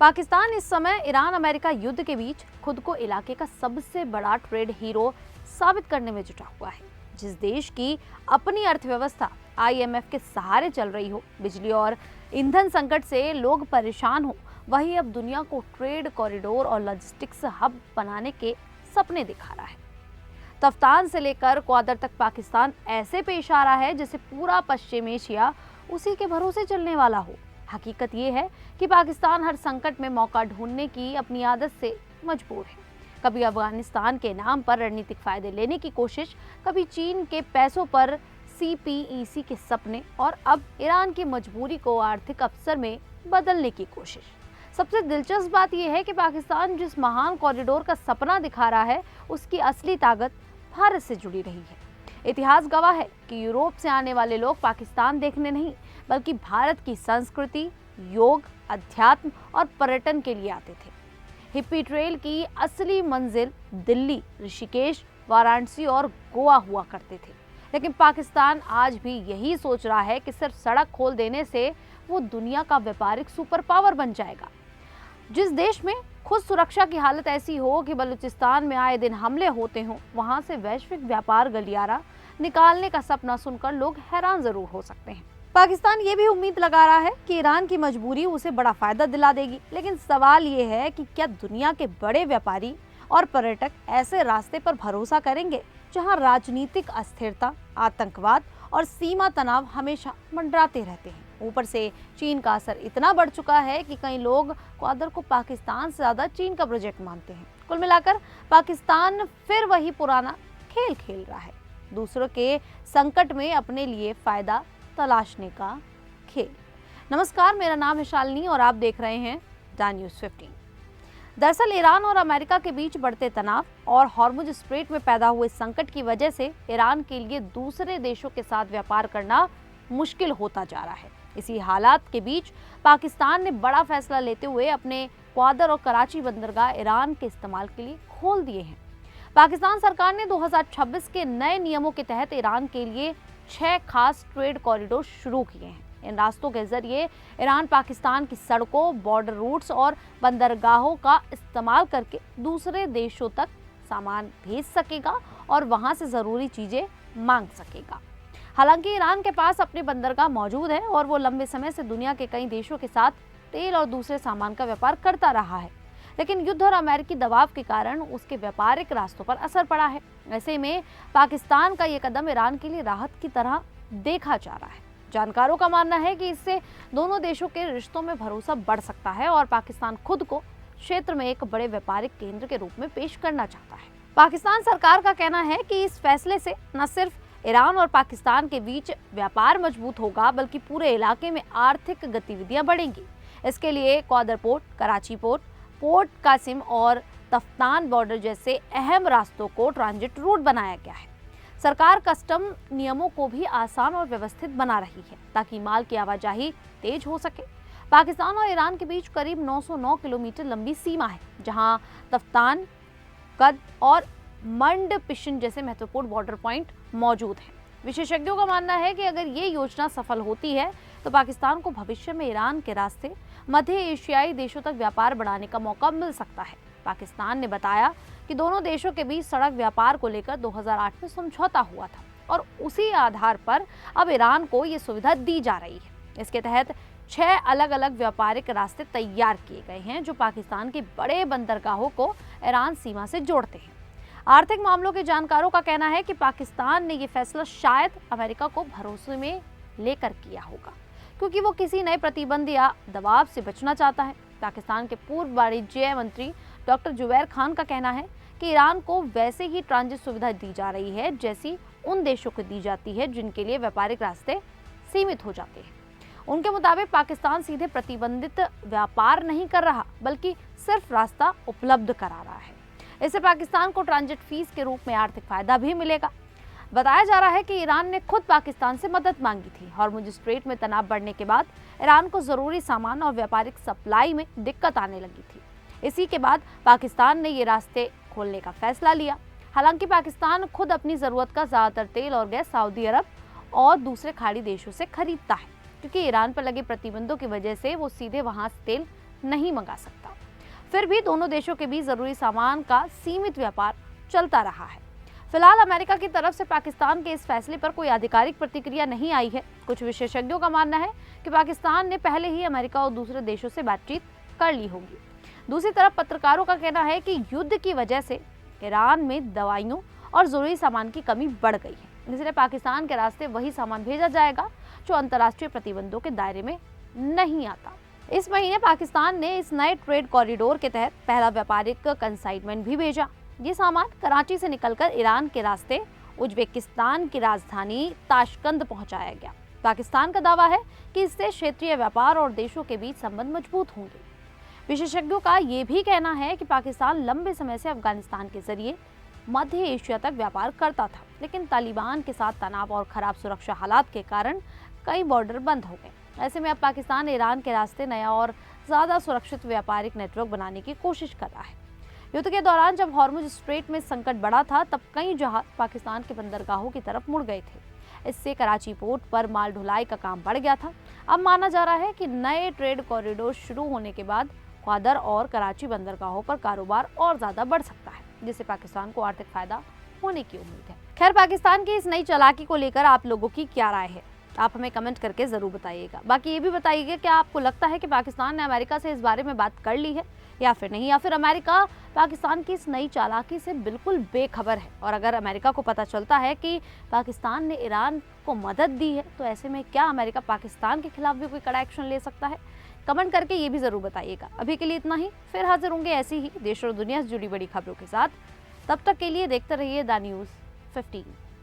पाकिस्तान इस समय Iran America युद्ध के बीच खुद को इलाके का सबसे बड़ा ट्रेड हीरो साबित करने में जुटा हुआ है। जिस देश की अपनी अर्थव्यवस्था आईएमएफ के सहारे चल रही हो, बिजली और ईंधन संकट से लोग परेशान हो, वही अब दुनिया को ट्रेड कॉरिडोर और लॉजिस्टिक्स हब बनाने के सपने दिखा रहा है। तफ्तान से लेकर क्वादर तक पाकिस्तान ऐसे पेश आ रहा है जैसे पूरा पश्चिम एशिया उसी के भरोसे चलने वाला हो। हकीकत ये है कि पाकिस्तान हर संकट में मौका ढूंढने की अपनी आदत से मजबूर है। कभी अफगानिस्तान के नाम पर रणनीतिक फायदे लेने की कोशिश, कभी चीन के पैसों पर सीपीईसी के सपने और अब ईरान की मजबूरी को आर्थिक अवसर में बदलने की कोशिश। सबसे दिलचस्प बात यह है कि पाकिस्तान जिस महान कॉरिडोर का सपना दिखा रहा है, उसकी असली ताकत भारत से जुड़ी रही है। इतिहास गवाह है कि यूरोप से आने वाले लोग पाकिस्तान देखने नहीं, बल्कि भारत की संस्कृति, योग, अध्यात्म और पर्यटन के लिए आते थे। हिप्पी ट्रेल की असली मंजिल दिल्ली, ऋषिकेश, वाराणसी और गोवा हुआ करते थे, लेकिन पाकिस्तान आज भी यही सोच रहा है कि सिर्फ सड़क खोल देने से वो दुनिया का व्यापारिक सुपर पावर बन जाएगा। जिस देश में खुद सुरक्षा की हालत ऐसी हो कि बलूचिस्तान में आए दिन हमले होते हों, वहां से वैश्विक व्यापार गलियारा निकालने का सपना सुनकर लोग हैरान जरूर हो सकते हैं। पाकिस्तान ये भी उम्मीद लगा रहा है कि ईरान की मजबूरी उसे बड़ा फायदा दिला देगी, लेकिन सवाल ये है कि क्या दुनिया के बड़े व्यापारी और पर्यटक ऐसे रास्ते पर भरोसा करेंगे जहां राजनीतिक अस्थिरता, आतंकवाद और सीमा तनाव हमेशा मंडराते रहते हैं। ऊपर से चीन का असर इतना बढ़ चुका है कि कई लोग क्वादर को पाकिस्तान से ज्यादा चीन का प्रोजेक्ट मानते हैं। कुल मिलाकर पाकिस्तान फिर वही पुराना खेल खेल रहा है, दूसरों के संकट में अपने लिए फायदा तलाशने का खेल। नमस्कार, मेरा नाम है शालिनी और आप देख रहे हैं द न्यूज़ 15। दरअसल ईरान और अमेरिका के बीच बढ़ते तनाव और हॉर्मुज स्ट्रेट में पैदा हुए संकट की वजह से ईरान के लिए दूसरे देशों के साथ व्यापार करना मुश्किल होता जा रहा है। इसी हालात के बीच पाकिस्तान ने बड़ा फैसला लेते हुए अपने क्वादर और कराची बंदरगाह ईरान के इस्तेमाल के लिए खोल दिए हैं। पाकिस्तान सरकार ने 2026 के नए नियमों के तहत ईरान के लिए 6 खास ट्रेड कॉरिडोर शुरू किए हैं। इन रास्तों के जरिए ईरान पाकिस्तान की सड़कों, बॉर्डर रूट्स और बंदरगाहों का इस्तेमाल करके दूसरे देशों तक सामान भेज सकेगा और वहां से जरूरी चीजें मांग सकेगा। हालांकि ईरान के पास अपने बंदरगाह मौजूद है और वो लंबे समय से दुनिया के कई देशों के साथ तेल और दूसरे सामान का व्यापार करता रहा है, लेकिन युद्ध और अमेरिकी दबाव के कारण उसके व्यापारिक रास्तों पर असर पड़ा है। ऐसे में पाकिस्तान का ये कदम ईरान के लिए राहत की तरह देखा जा रहा है। जानकारों का मानना है कि इससे दोनों देशों के रिश्तों में भरोसा बढ़ सकता है और पाकिस्तान खुद को क्षेत्र में एक बड़े व्यापारिक केंद्र के रूप में पेश करना चाहता है। पाकिस्तान सरकार का कहना है कि इस फैसले से न सिर्फ ईरान और पाकिस्तान के बीच व्यापार मजबूत होगा, बल्कि पूरे इलाके में आर्थिक गतिविधियां बढ़ेंगी। इसके लिए Gwadar port, Karachi port, port Qasim और तफ्तान बॉर्डर जैसे अहम रास्तों को ट्रांजिट रूट बनाया गया है। सरकार कस्टम नियमों को भी आसान और व्यवस्थित बना रही है ताकि माल की आवाजाही तेज हो सके। पाकिस्तान और ईरान के बीच करीब 909 किलोमीटर लंबी सीमा है, जहां तफ्तान, कद और मंड पिशन जैसे महत्वपूर्ण बॉर्डर पॉइंट मौजूद हैं। विशेषज्ञों का मानना है कि अगर ये योजना सफल होती है तो पाकिस्तान को भविष्य में ईरान के रास्ते मध्य एशियाई देशों तक व्यापार बढ़ाने का मौका मिल सकता है। पाकिस्तान ने बताया कि दोनों देशों के बीच सड़क व्यापार को लेकर 2008 में समझौता हुआ था और उसी आधार पर अब ईरान को ये सुविधा दी जा रही है। इसके तहत 6 अलग अलग व्यापारिक रास्ते तैयार किए गए हैं जो पाकिस्तान के बड़े बंदरगाहों को ईरान सीमा से जोड़ते हैं। आर्थिक मामलों के जानकारों का कहना है कि पाकिस्तान ने ये फैसला शायद अमेरिका को भरोसे में लेकर किया होगा, क्योंकि वो किसी नए प्रतिबंध या दबाव से बचना चाहता है। पाकिस्तान के पूर्व वाणिज्य मंत्री डॉक्टर जुबैर खान का कहना है कि ईरान को वैसे ही ट्रांजिट सुविधा दी जा रही है जैसी उन देशों को दी जाती है जिनके लिए व्यापारिक रास्ते सीमित हो जाते हैं। उनके मुताबिक पाकिस्तान सीधे प्रतिबंधित व्यापार नहीं कर रहा, बल्कि सिर्फ रास्ता उपलब्ध करा रहा है। इससे पाकिस्तान को ट्रांजिट फीस के रूप में आर्थिक फायदा भी मिलेगा। बताया जा रहा है कि ईरान ने खुद पाकिस्तान से मदद मांगी थी। हॉर्मुज स्ट्रेट में तनाव बढ़ने के बाद ईरान को जरूरी सामान और व्यापारिक सप्लाई में दिक्कत आने लगी थी। इसी के बाद पाकिस्तान ने ये रास्ते खोलने का फैसला लिया। हालांकि पाकिस्तान खुद अपनी जरूरत का ज्यादातर तेल और गैस सऊदी अरब और दूसरे खाड़ी देशों से खरीदता है, क्योंकि ईरान पर लगे प्रतिबंधों की वजह से वो सीधे वहां से तेल नहीं मंगा सकता। फिर भी दोनों देशों के बीच जरूरी सामान का सीमित व्यापार चलता रहा है। फिलहाल अमेरिका की तरफ से पाकिस्तान के इस फैसले पर कोई आधिकारिक प्रतिक्रिया नहीं आई है। कुछ विशेषज्ञों का मानना है कि पाकिस्तान ने पहले ही अमेरिका और दूसरे देशों से बातचीत कर ली होगी। दूसरी तरफ पत्रकारों का कहना है कि युद्ध की वजह से ईरान में दवाइयों और जरूरी सामान की कमी बढ़ गई है, इसलिए पाकिस्तान के रास्ते वही सामान भेजा जाएगा जो अंतर्राष्ट्रीय प्रतिबंधों के दायरे में नहीं आता। इस महीने पाकिस्तान ने इस नए ट्रेड कॉरिडोर के तहत पहला व्यापारिक कंसाइनमेंट भी भेजा। ये सामान कराची से निकलकर ईरान के रास्ते उज्बेकिस्तान की राजधानी ताशकंद पहुंचाया गया। पाकिस्तान का दावा है कि इससे क्षेत्रीय व्यापार और देशों के बीच संबंध मजबूत होंगे। विशेषज्ञों का ये भी कहना है कि पाकिस्तान लंबे समय से अफगानिस्तान के जरिए मध्य एशिया तक व्यापार करता था, लेकिन तालिबान के साथ तनाव और खराब सुरक्षा हालात के कारण कई बॉर्डर बंद हो गए। ऐसे में अब पाकिस्तान ईरान के रास्ते नया और ज़्यादा सुरक्षित व्यापारिक नेटवर्क बनाने की कोशिश कर रहा है। युद्ध के दौरान जब हॉर्मुज स्ट्रेट में संकट बढ़ा था, तब कई जहाज पाकिस्तान के बंदरगाहों की तरफ मुड़ गए थे। इससे कराची पोर्ट पर माल ढुलाई का काम बढ़ गया था। अब माना जा रहा है कि नए ट्रेड कॉरिडोर शुरू होने के बाद ग्वादर और कराची बंदरगाहों पर कारोबार और ज्यादा बढ़ सकता है, जिससे पाकिस्तान को आर्थिक फायदा होने की उम्मीद है। खैर, पाकिस्तान की इस नई चालाकी को लेकर आप लोगों की क्या राय है? आप हमें कमेंट करके जरूर बताइएगा। बाकी ये भी बताइएगा कि आपको लगता है कि पाकिस्तान ने अमेरिका से इस बारे में बात कर ली है या फिर नहीं, या फिर अमेरिका पाकिस्तान की इस नई चालाकी से बिल्कुल बेखबर है। और अगर अमेरिका को पता चलता है कि पाकिस्तान ने ईरान को मदद दी है, तो ऐसे में क्या अमेरिका पाकिस्तान के खिलाफ भी कोई कड़ा एक्शन ले सकता है? कमेंट करके ये भी जरूर बताइएगा। अभी के लिए इतना ही, फिर हाजिर होंगे ऐसी ही देश और दुनिया से जुड़ी बड़ी खबरों के साथ। तब तक के लिए देखते रहिए द न्यूज़ 15।